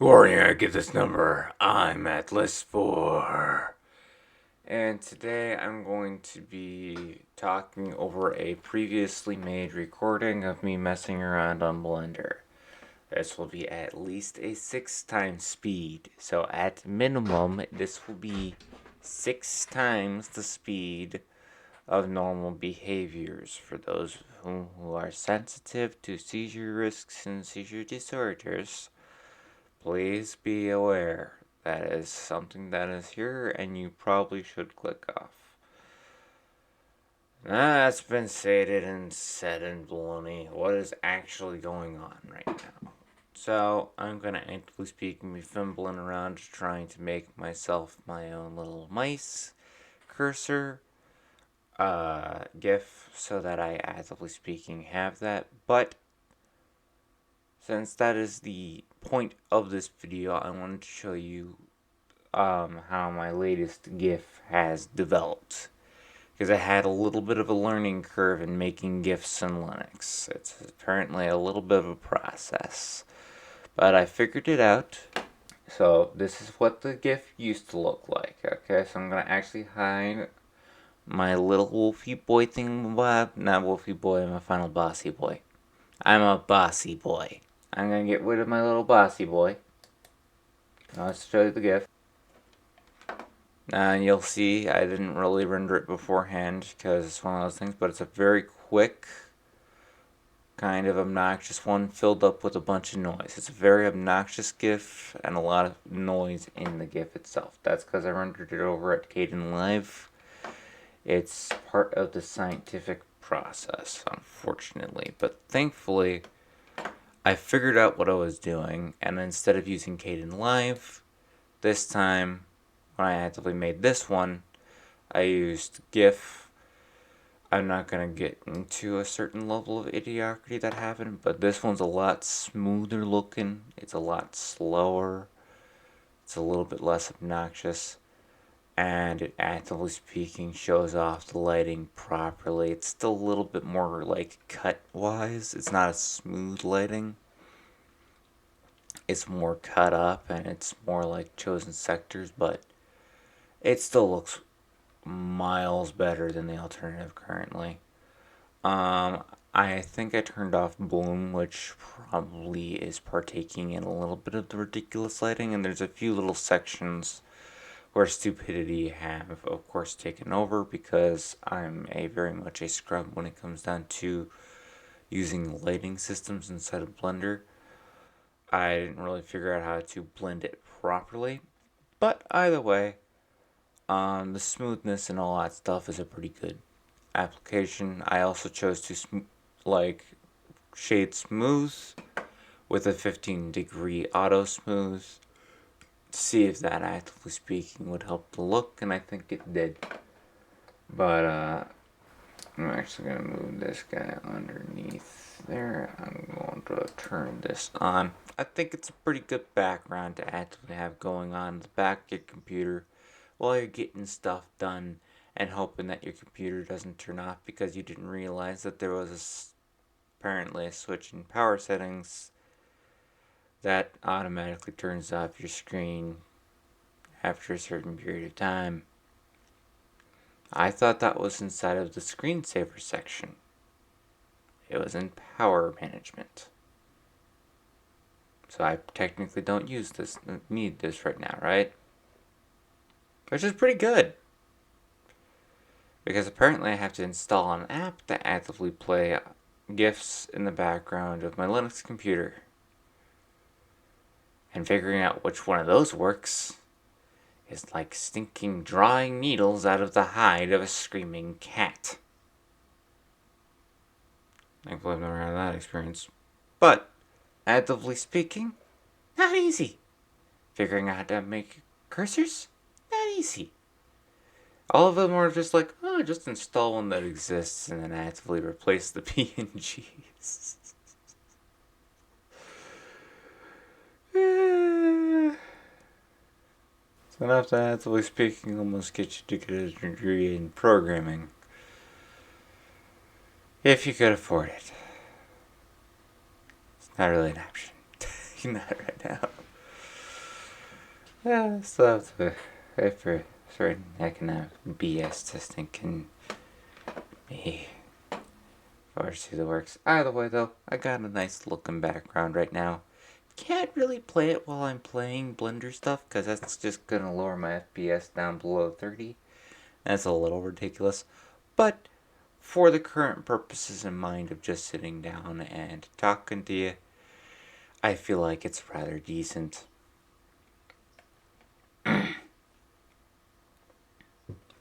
Warning, I get this number. I'm at list 4. And today I'm going to be talking over a previously made recording of me messing around on Blender. This will be at least a 6 times speed. So at minimum, this will be 6 times the speed of normal behaviors for those who are sensitive to seizure risks and seizure disorders. Please be aware that is something that is here and you probably should click off. That's been stated and said and baloney. What is actually going on right now? So, I'm gonna actively speaking be fumbling around trying to make myself my own little mice cursor GIF so that I actively speaking have that, but since that is the point of this video, I wanted to show you how my latest GIF has developed. Because I had a little bit of a learning curve in making GIFs in Linux. It's apparently a little bit of a process. But I figured it out. So this is what the GIF used to look like. Okay, so I'm going to actually hide my little wolfie boy thing. Not wolfie boy, I'm a final bossy boy. I'm a bossy boy. I'm going to get rid of my little bossy boy. Now let's show you the GIF. And you'll see I didn't really render it beforehand because it's one of those things, but it's a very quick, kind of obnoxious one filled up with a bunch of noise. It's a very obnoxious GIF and a lot of noise in the GIF itself. That's because I rendered it over at Kdenlive. It's part of the scientific process, unfortunately. But thankfully, I figured out what I was doing, and instead of using Kdenlive, this time when I actively made this one, I used GIF. I'm not going to get into a certain level of idiocracy that happened, but this one's a lot smoother looking. It's a lot slower. It's a little bit less obnoxious. And it, actively speaking, shows off the lighting properly. It's still a little bit more like cut-wise. It's not a smooth lighting. It's more cut up and it's more like chosen sectors, but it still looks miles better than the alternative currently. I think I turned off bloom, which probably is partaking in a little bit of the ridiculous lighting, and there's a few little sections where stupidity have, of course, taken over because I'm very much a scrub when it comes down to using lighting systems inside of Blender. I didn't really figure out how to blend it properly, but either way, the smoothness and all that stuff is a pretty good application. I also chose to shade smooth with a 15-degree auto smooth to see if that, actively speaking, would help the look, and I think it did. But I'm actually gonna move this guy underneath there. I'm going to turn this on. I think it's a pretty good background to actively have going on in the back of your computer while you're getting stuff done and hoping that your computer doesn't turn off because you didn't realize that there was apparently a switch in power settings that automatically turns off your screen after a certain period of time. I thought that was inside of the screensaver section. It was in power management. So I technically don't need this right now, right? Which is pretty good. Because apparently I have to install an app that actively play GIFs in the background of my Linux computer. And figuring out which one of those works is like stinking drawing needles out of the hide of a screaming cat. Thankfully I've never had that experience. But, actively speaking, not easy. Figuring out how to make cursors? Not easy. All of them are just like, oh, just install one that exists and then actively replace the PNGs. So enough to, actively speaking, almost get you to get a degree in programming. If you could afford it. It's not really an option. Not right now. So for certain economic BS testing can be forced through the works. Either way, though, I got a nice looking background right now. Can't really play it while I'm playing Blender stuff because that's just gonna lower my FPS down below 30. That's a little ridiculous, but for the current purposes in mind of just sitting down and talking to you, I feel like it's rather decent.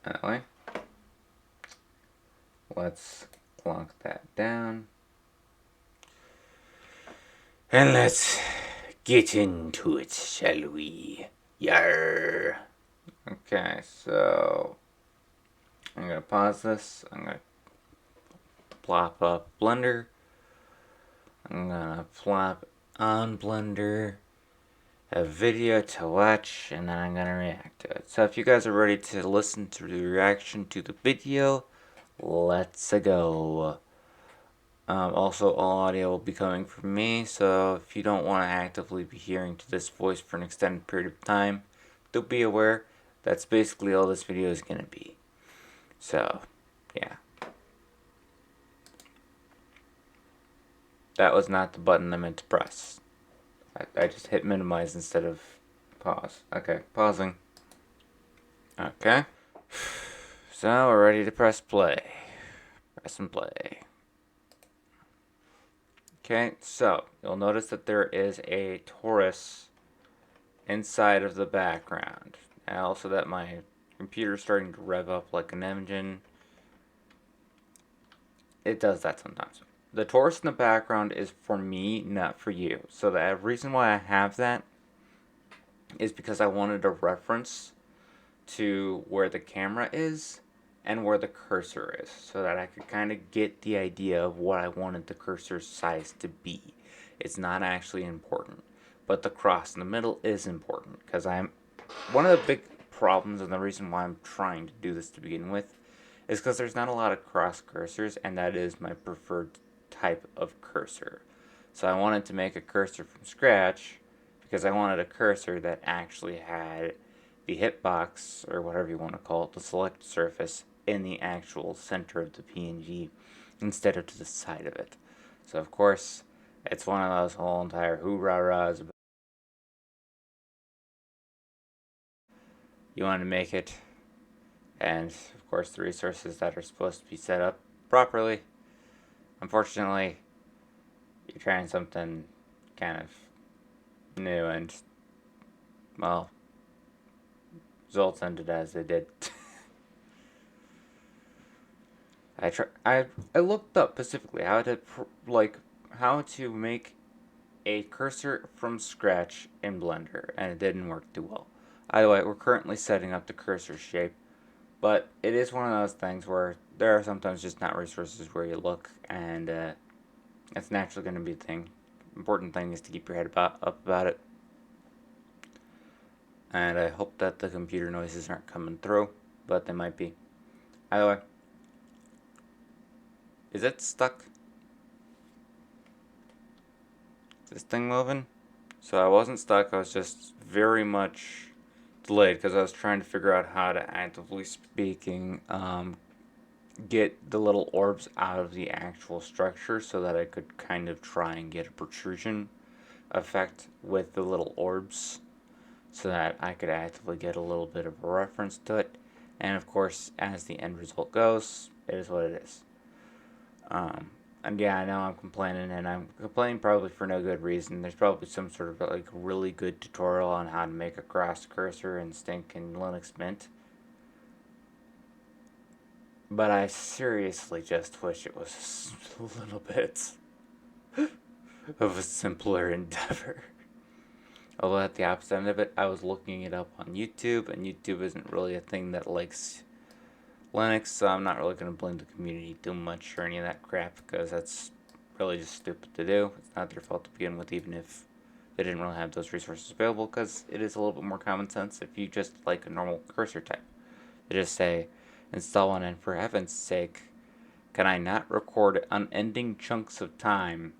Anyway, let's lock that down. And let's get into it, shall we? Yar. Okay, so I'm gonna pause this. I'm gonna plop up Blender. I'm gonna plop on Blender a video to watch, and then I'm gonna react to it. So if you guys are ready to listen to the reaction to the video, let's go. Also, all audio will be coming from me, so if you don't want to actively be hearing to this voice for an extended period of time, do be aware that's basically all this video is gonna be. So, yeah. That was not the button I meant to press. I just hit minimize instead of pause. Okay, pausing. Okay. So we're ready to press play. Press and play. Okay, so you'll notice that there is a torus inside of the background. And also that my computer's starting to rev up like an engine. It does that sometimes. The torus in the background is for me, not for you. So the reason why I have that is because I wanted a reference to where the camera is and where the cursor is so that I could kind of get the idea of what I wanted the cursor size to be. It's not actually important, but the cross in the middle is important because I'm one of the big problems and the reason why I'm trying to do this to begin with is because there's not a lot of cross cursors, and that is my preferred type of cursor. So I wanted to make a cursor from scratch because I wanted a cursor that actually had the hitbox, or whatever you want to call it, the select surface, in the actual center of the PNG instead of to the side of it. So of course, it's one of those whole entire hoorah-rahs. You want to make it, and of course the resources that are supposed to be set up properly. Unfortunately, you're trying something kind of new, and well, results ended as they did. I looked up specifically how to make a cursor from scratch in Blender, and it didn't work too well. Either way, we're currently setting up the cursor shape, but it is one of those things where there are sometimes just not resources where you look, and it's naturally going to be a thing. Important thing is to keep your head up about it. And I hope that the computer noises aren't coming through, but they might be. Either way, is it stuck? Is this thing moving? So I wasn't stuck, I was just very much delayed because I was trying to figure out how to, actively speaking, get the little orbs out of the actual structure so that I could kind of try and get a protrusion effect with the little orbs so that I could actively get a little bit of a reference to it. And of course, as the end result goes, it is what it is. And yeah, I know I'm complaining, and I'm complaining probably for no good reason. There's probably some sort of like really good tutorial on how to make a cross cursor in stinking Linux Mint. But I seriously just wish it was a little bit of a simpler endeavor. Although at the opposite end of it, I was looking it up on YouTube, and YouTube isn't really a thing that likes Linux, so I'm not really going to blame the community too much or any of that crap, because that's really just stupid to do. It's not their fault to begin with, even if they didn't really have those resources available, because it is a little bit more common sense if you just like a normal cursor type. They just say, install one, and for heaven's sake, can I not record unending chunks of time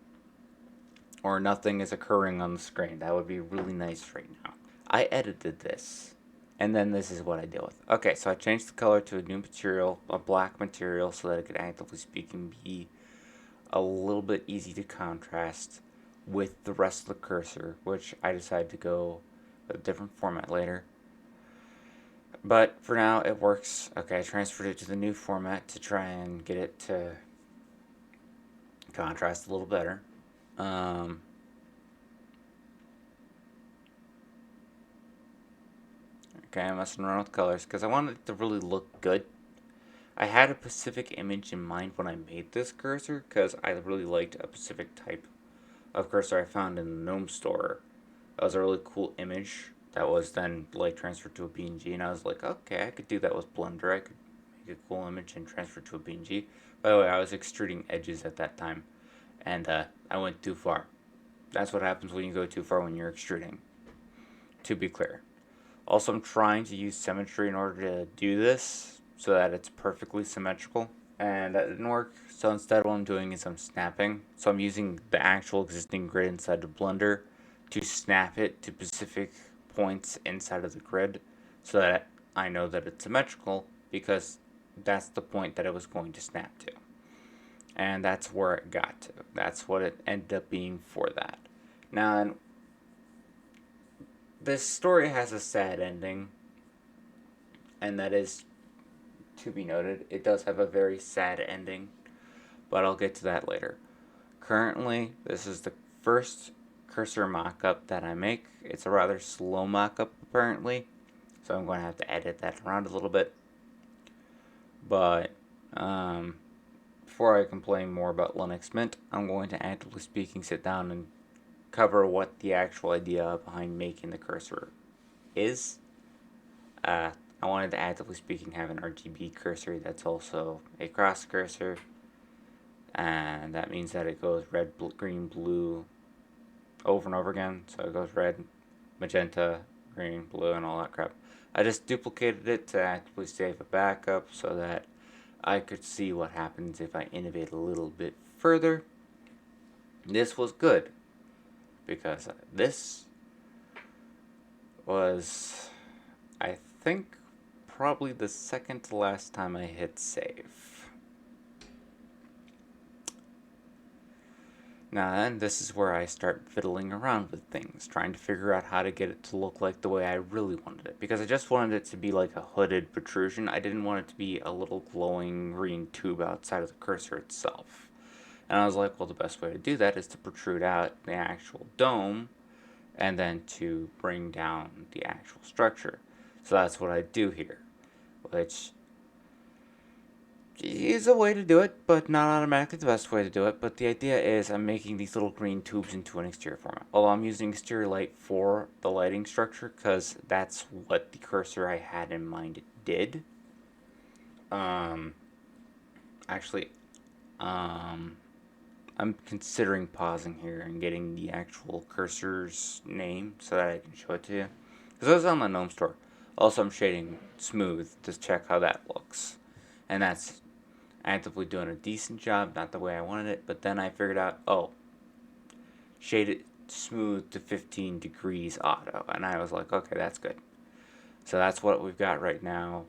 or nothing is occurring on the screen? That would be really nice right now. I edited this, and then this is what I deal with. Okay, so I changed the color to a new material, a black material, so that it could, actively speaking, be a little bit easy to contrast with the rest of the cursor, which I decided to go with a different format later. But for now, it works. Okay, I transferred it to the new format to try and get it to contrast a little better. Um, okay, I'm messing around with colors because I wanted it to really look good. I had a specific image in mind when I made this cursor because I really liked a specific type of cursor I found in the GNOME store. That was a really cool image that was then like transferred to a PNG, and I was like, okay, I could do that with Blender. I could make a cool image and transfer it to a PNG. By the way, I was extruding edges at that time, and I went too far. That's what happens when you go too far when you're extruding, to be clear. Also, I'm trying to use symmetry in order to do this so that it's perfectly symmetrical, and that didn't work. So instead, what I'm doing is I'm snapping. So I'm using the actual existing grid inside the Blender to snap it to specific points inside of the grid so that I know that it's symmetrical, because that's the point that it was going to snap to. And that's where it got to. That's what it ended up being for that. Now, this story has a sad ending, and that is to be noted. It does have a very sad ending, but I'll get to that later. Currently, this is the first cursor mock-up that I make. It's a rather slow mock-up, apparently, so I'm going to have to edit that around a little bit. But before I complain more about Linux Mint, I'm going to, actively speaking, sit down and cover what the actual idea behind making the cursor is. I wanted to, actively speaking, have an RGB cursor that's also a cross cursor, and that means that it goes red, green, blue over and over again. So it goes red, magenta, green, blue, and all that crap. I just duplicated it to actively save a backup so that I could see what happens if I innovate a little bit further. This was good, because this was, I think, probably the second to last time I hit save. Now then, this is where I start fiddling around with things, trying to figure out how to get it to look like the way I really wanted it. Because I just wanted it to be like a hooded protrusion. I didn't want it to be a little glowing green tube outside of the cursor itself. And I was like, well, the best way to do that is to protrude out the actual dome and then to bring down the actual structure. So that's what I do here, which is a way to do it, but not automatically the best way to do it. But the idea is I'm making these little green tubes into an exterior format. Although I'm using exterior light for the lighting structure, because that's what the cursor I had in mind did. Actually, I'm considering pausing here and getting the actual cursor's name so that I can show it to you. Because it was on the GNOME store. Also, I'm shading smooth to check how that looks. And that's actively doing a decent job, not the way I wanted it, but then I figured out, oh, shade it smooth to 15 degrees auto, and I was like, okay, that's good. So that's what we've got right now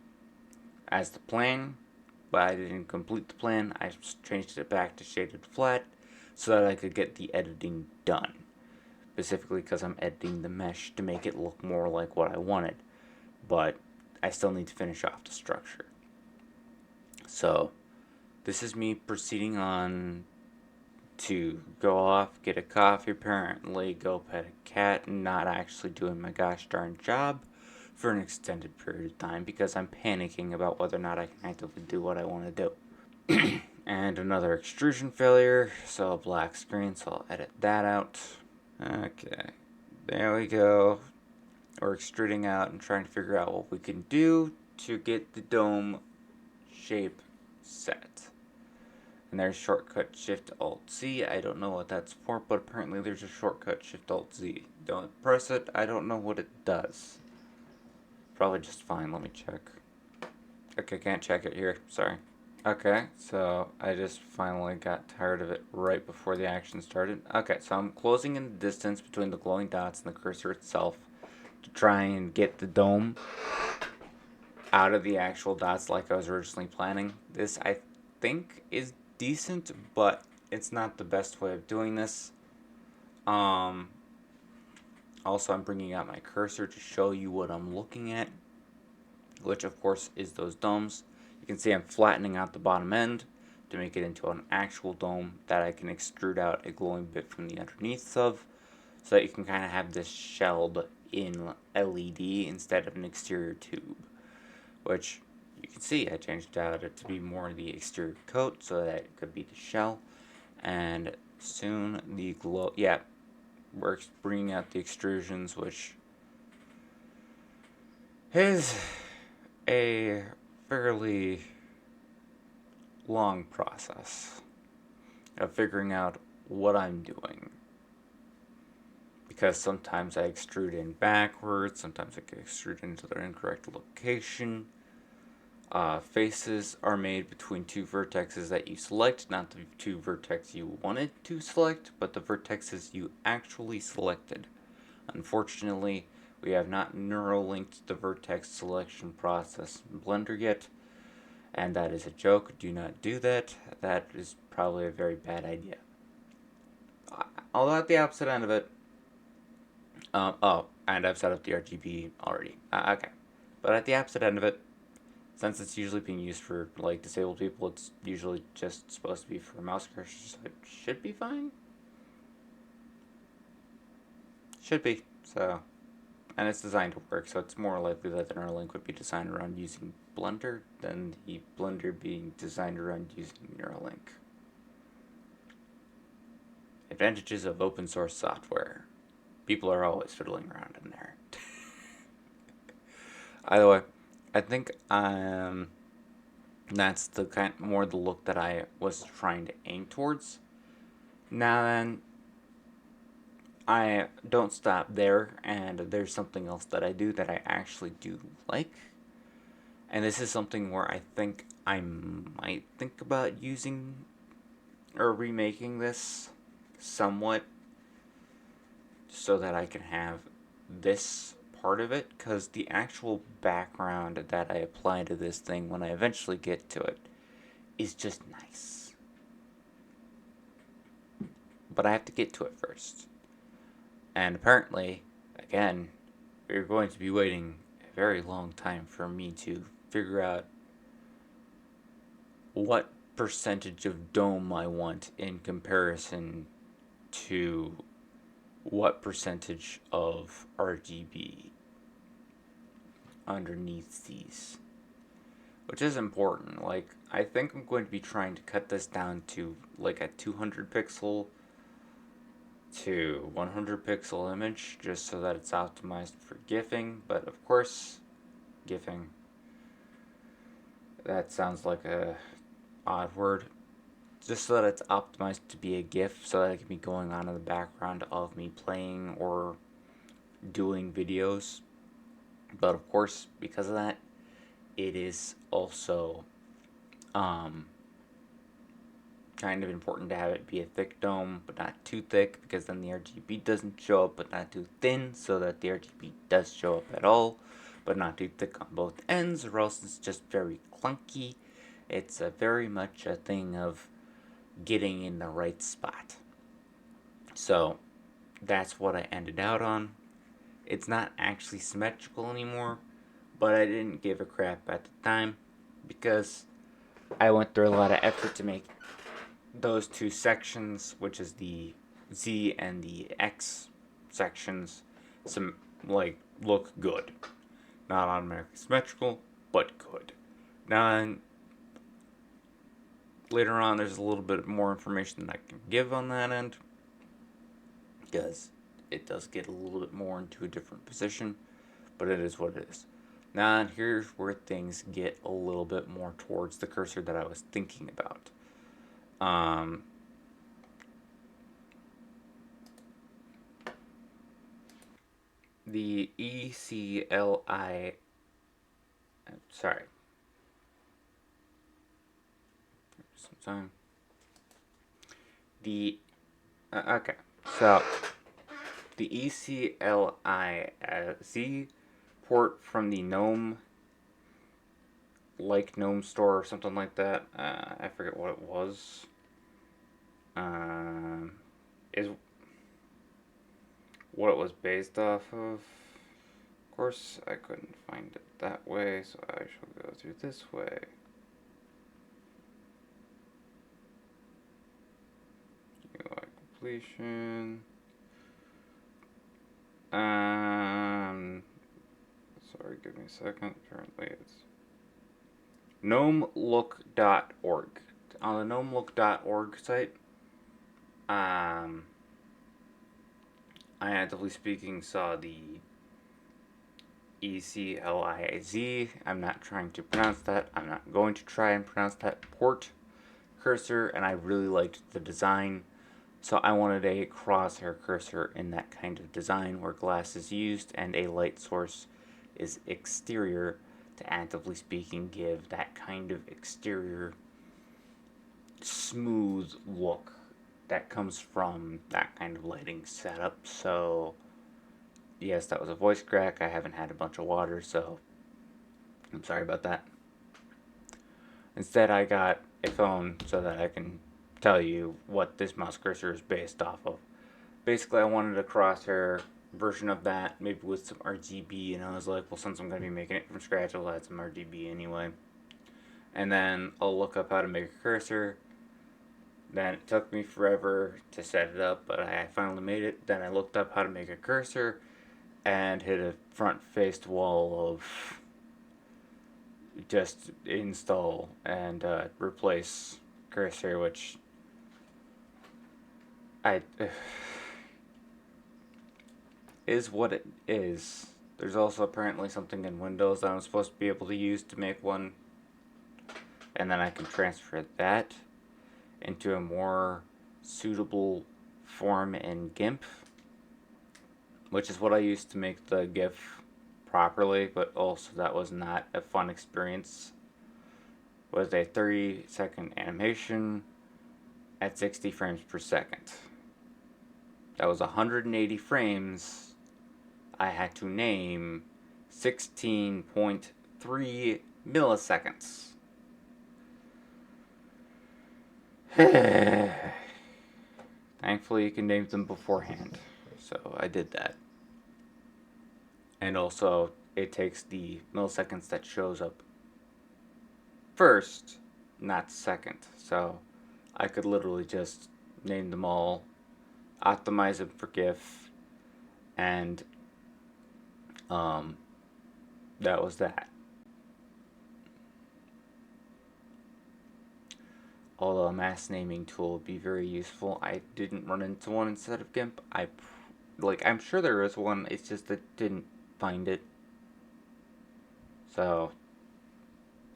as the plan, but I didn't complete the plan. I changed it back to shaded flat so that I could get the editing done, specifically because I'm editing the mesh to make it look more like what I wanted, but I still need to finish off the structure. So this is me proceeding on to go off, get a coffee, apparently go pet a cat, and not actually doing my gosh darn job for an extended period of time because I'm panicking about whether or not I can actively do what I want to do. And another extrusion failure, so a black screen, so I'll edit that out. Okay, there we go. We're extruding out and trying to figure out what we can do to get the dome shape set. And there's shortcut Shift Alt Z. I don't know what that's for, but apparently there's a shortcut Shift Alt Z. Don't press it. I don't know what it does. Probably just fine. Let me check. Okay, can't check it here. Sorry. Okay, so I just finally got tired of it right before the action started. Okay, so I'm closing in the distance between the glowing dots and the cursor itself to try and get the dome out of the actual dots like I was originally planning. This, I think, is decent, but it's not the best way of doing this. Also, I'm bringing out my cursor to show you what I'm looking at, which of course is those domes. You can see I'm flattening out the bottom end to make it into an actual dome that I can extrude out a glowing bit from the underneath of, so that you can kind of have this shelled in LED instead of an exterior tube, which you can see I changed out it to be more the exterior coat so that it could be the shell. And soon the glow, yeah, we're bringing out the extrusions, which is a fairly long process of figuring out what I'm doing. Because sometimes I extrude in backwards, sometimes I can extrude into the incorrect location. Faces are made between two vertexes that you select, not the two vertexes you wanted to select, but the vertexes you actually selected. Unfortunately, we have not neural linked the vertex selection process in Blender yet, and that is a joke. Do not do that. That is probably a very bad idea. Although at the opposite end of it, and I've set up the RGB already. Okay. But at the opposite end of it, since it's usually being used for, like, disabled people, it's usually just supposed to be for mouse cursors, so it should be fine. Should be. So, and it's designed to work, so it's more likely that the Neuralink would be designed around using Blender than the Blender being designed around using Neuralink. Advantages of open source software. People are always fiddling around in there. Either way, I think that's the kind more the look that I was trying to aim towards. Now then, I don't stop there, and there's something else that I do that I actually do like. And this is something where I think I might think about using or remaking this somewhat so that I can have this part of it, because the actual background that I apply to this thing when I eventually get to it is just nice. But I have to get to it first. And apparently, again, we're going to be waiting a very long time for me to figure out what percentage of dome I want in comparison to what percentage of RGB underneath these, which is important. Like, I think I'm going to be trying to cut this down to like a 200 pixel to 100 pixel image, just so that it's optimized for GIFing. But of course, GIFing, that sounds like a odd word. Just so that it's optimized to be a GIF, so that it can be going on in the background of me playing or doing videos. But of course, because of that, it is also kind of important to have it be a thick dome, but not too thick, because then the RGB doesn't show up, but not too thin, so that the RGB does show up at all, but not too thick on both ends, or else it's just very clunky. It's very much a thing of getting in the right spot. So that's what I ended out on. It's not actually symmetrical anymore, but I didn't give a crap at the time, because I went through a lot of effort to make those two sections, which is the Z and the X sections, some look good. Not automatically symmetrical, but good. Now, later on, there's a little bit more information that I can give on that end, because it does get a little bit more into a different position, but it is what it is. Now, here's where things get a little bit more towards the cursor that I was thinking about. The ECLI, sorry, sometime. Okay, so the ECLIZ port from the GNOME, like GNOME store or something like that. I forget what it was. Is what it was based off of. Of course, I couldn't find it that way, so I shall go through this way. UI completion. Sorry, give me a second. Apparently it's gnomelook.org. On the gnomelook.org site, I actively speaking saw the ECLIZ. I'm not trying to pronounce that. I'm not going to try and pronounce that port cursor, and I really liked the design. So I wanted a crosshair cursor in that kind of design where glass is used and a light source is exterior to actively speaking give that kind of exterior smooth look that comes from that kind of lighting setup. So yes, that was a voice crack. I haven't had a bunch of water, so I'm sorry about that. Instead, I got a phone so that I can tell you what this mouse cursor is based off of. Basically, I wanted a crosshair version of that, maybe with some RGB, and I was like, well, since I'm going to be making it from scratch, I'll add some RGB anyway. And then I'll look up how to make a cursor. Then it took me forever to set it up, but I finally made it. Then I looked up how to make a cursor and hit a front-faced wall of just install and replace cursor, which I is what it is. There's also apparently something in Windows that I'm supposed to be able to use to make one, and then I can transfer that into a more suitable form in GIMP, which is what I used to make the GIF properly, but also that was not a fun experience. It was a 30-second animation at 60 frames per second. That was 180 frames. I had to name 16.3 milliseconds. Thankfully, you can name them beforehand. So I did that. And also, it takes the milliseconds that shows up first, not second. So I could literally just name them all, optimize them for GIF, and that was that. Although a mass naming tool would be very useful, I didn't run into one instead of GIMP. I'm sure there is one. It's just that I didn't find it. So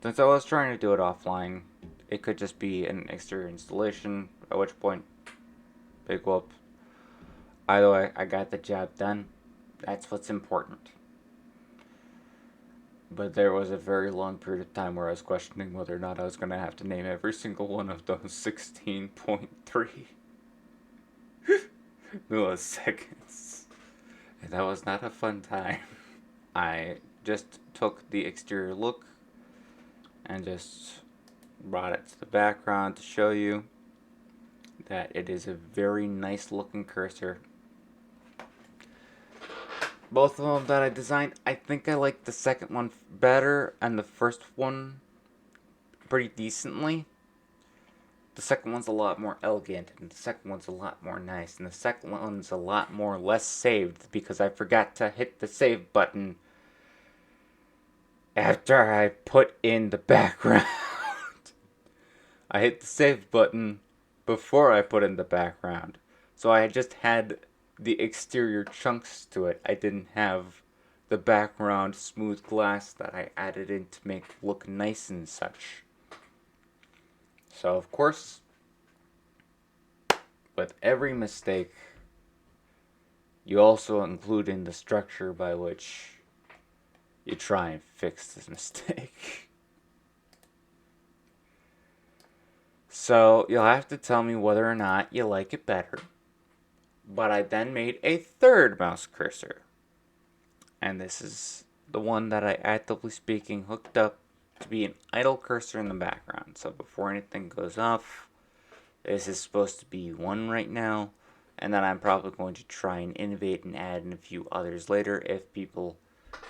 since I was trying to do it offline, it could just be an exterior installation. At which point, big whoop. Either way, I got the job done. That's what's important. But there was a very long period of time where I was questioning whether or not I was going to have to name every single one of those 16.3 milliseconds. And that was not a fun time. I just took the exterior look and just brought it to the background to show you that it is a very nice looking cursor. Both of them that I designed, I think I like the second one better and the first one pretty decently. The second one's a lot more elegant, and the second one's a lot more nice, and the second one's a lot more less saved because I forgot to hit the save button after I put in the background. I hit the save button before I put in the background. So I just had the exterior chunks to it. I didn't have the background smooth glass that I added in to make it look nice and such. So of course, with every mistake, you also include in the structure by which you try and fix this mistake. So you'll have to tell me whether or not you like it better. But I then made a third mouse cursor. And this is the one that I, actively speaking, hooked up to be an idle cursor in the background. So before anything goes off, this is supposed to be one right now. And then I'm probably going to try and innovate and add in a few others later if people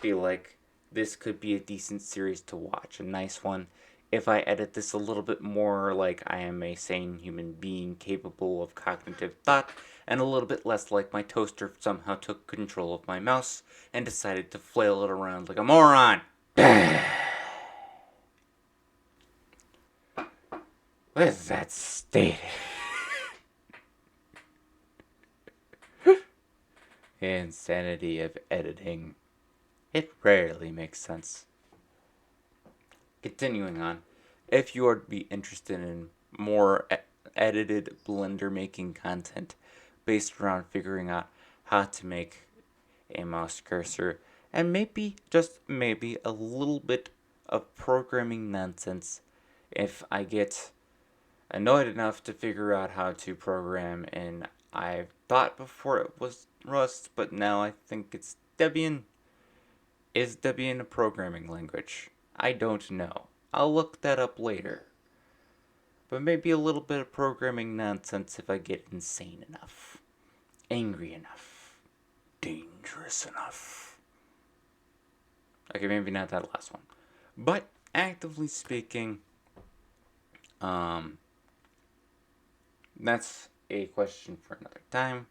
feel like this could be a decent series to watch. A nice one. If I edit this a little bit more like I am a sane human being capable of cognitive thought, and a little bit less like my toaster somehow took control of my mouse and decided to flail it around like a moron. With that stated, insanity of editing. It rarely makes sense. Continuing on, if you are to be interested in more edited Blender making content based around figuring out how to make a mouse cursor and maybe, just maybe, a little bit of programming nonsense if I get annoyed enough to figure out how to program in, I thought before it was Rust, but now I think it's Debian. Is Debian a programming language? I don't know. I'll look that up later. But maybe a little bit of programming nonsense if I get insane enough, angry enough, dangerous enough. Okay, maybe not that last one. But actively speaking, that's a question for another time.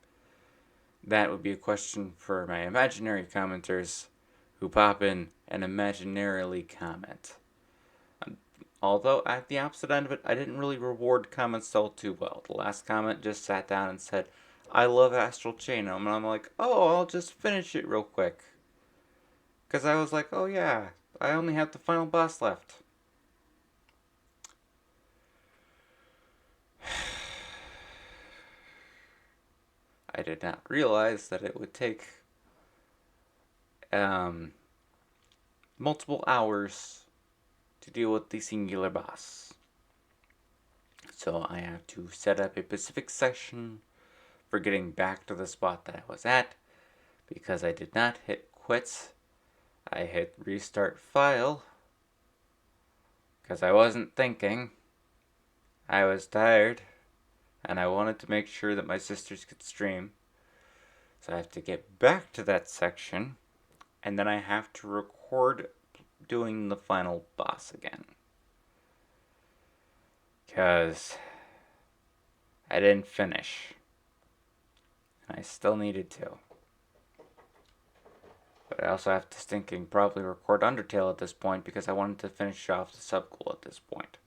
That would be a question for my imaginary commenters who pop in and imaginarily comment. Although, at the opposite end of it, I didn't really reward comments all too well. The last comment just sat down and said, I love Astral Chain, and I'm like, oh, I'll just finish it real quick. Because I was like, oh yeah, I only have the final boss left. I did not realize that it would take multiple hours to deal with the singular boss. So I have to set up a specific session for getting back to the spot that I was at, because I did not hit quit. I hit restart file because I wasn't thinking. I was tired and I wanted to make sure that my sisters could stream. So I have to get back to that section, and then I have to record doing the final boss again. Because I didn't finish. And I still needed to. But I also have to thinking probably record Undertale at this point because I wanted to finish off the sub-goal at this point.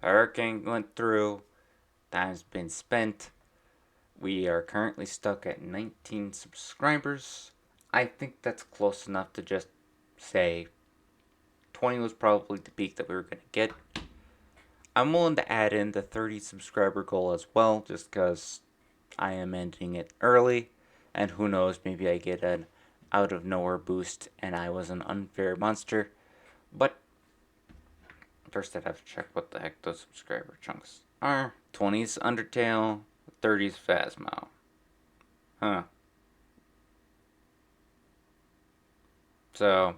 A hurricane went through, time's been spent. We are currently stuck at 19 subscribers. I think that's close enough to just say 20 was probably the peak that we were going to get. I'm willing to add in the 30 subscriber goal as well, just because I am ending it early. And who knows, maybe I get an out of nowhere boost and I was an unfair monster. But first I'd have to check what the heck those subscriber chunks are. 20's Undertale, 30's Phasmo. Huh. So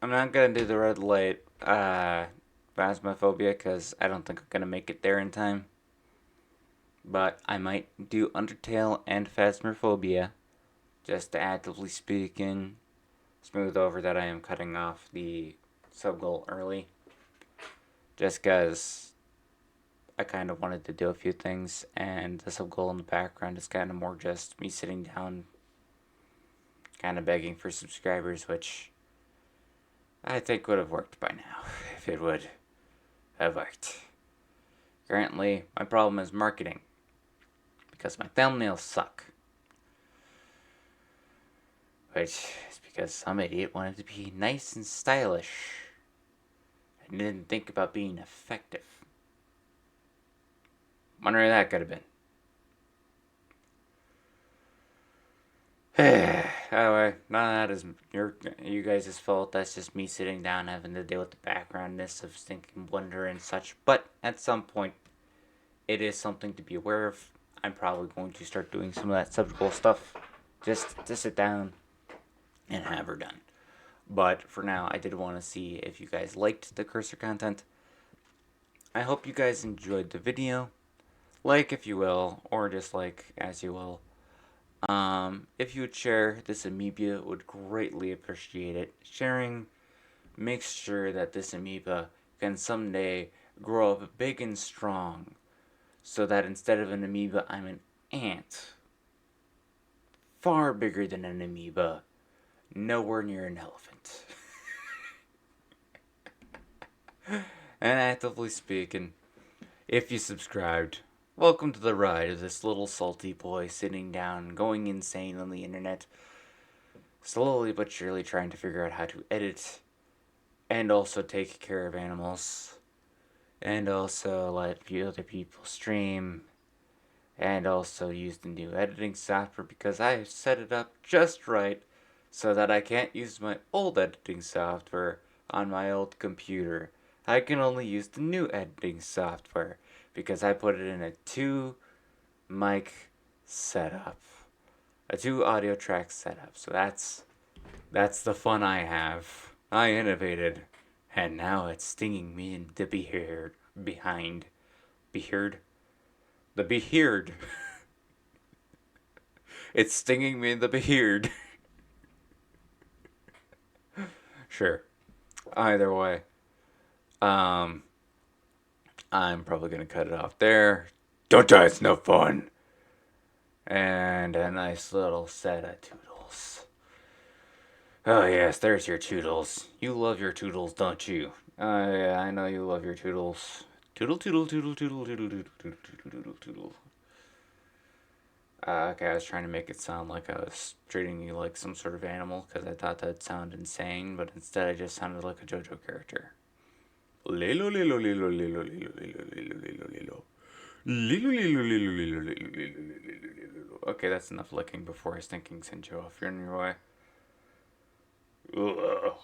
I'm not gonna do the red light Phasmophobia because I don't think I'm gonna make it there in time. But I might do Undertale and Phasmophobia, just to actively speaking, smooth over that I am cutting off the sub goal early. Just because I kind of wanted to do a few things, and the sub goal in the background is kind of more just me sitting down, kind of begging for subscribers, which I think would have worked by now, if it would have worked. Currently, my problem is marketing, because my thumbnails suck. Which is because some idiot wanted to be nice and stylish and didn't think about being effective. Wonder where that could have been. Anyway, none of that is you guys' fault. That's just me sitting down having to deal with the backgroundness of stinking Blender and such. But at some point, it is something to be aware of. I'm probably going to start doing some of that subject stuff just to sit down and have her done. But for now, I did want to see if you guys liked the cursor content. I hope you guys enjoyed the video. Like if you will, or dislike as you will. If you would share this amoeba, would greatly appreciate it. Sharing makes sure that this amoeba can someday grow up big and strong, so that instead of an amoeba, I'm an ant. Far bigger than an amoeba, nowhere near an elephant. And actively speaking, if you subscribed, welcome to the ride of this little salty boy sitting down, going insane on the internet, slowly but surely trying to figure out how to edit and also take care of animals, and also let other people stream, and also use the new editing software because I have set it up just right so that I can't use my old editing software on my old computer. I can only use the new editing software because I put it in a 2 mic setup, a 2 audio track setup. So that's the fun I have. I innovated, and now it's stinging me in the behind. Beheard? The beheard. It's stinging me in the beheard. Sure. Either way. Um, I'm probably gonna cut it off there. Don't die, it's no fun. And a nice little set of toodles. Oh yes, there's your toodles. You love your toodles, don't you? Yeah, I know you love your toodles. Toodle toodle toodle toodle toodle toodle toodle toodle toodle. Okay, I was trying to make it sound like I was treating you like some sort of animal because I thought that'd sound insane, but instead I just sounded like a JoJo character. Lilo lilo lilo lilo lilo lilo lilo lilo lilo. Lilo lilo lilo lilo lilo lilo lilo. Okay, that's enough licking before I stinking send you off. You're on your way. Ugh.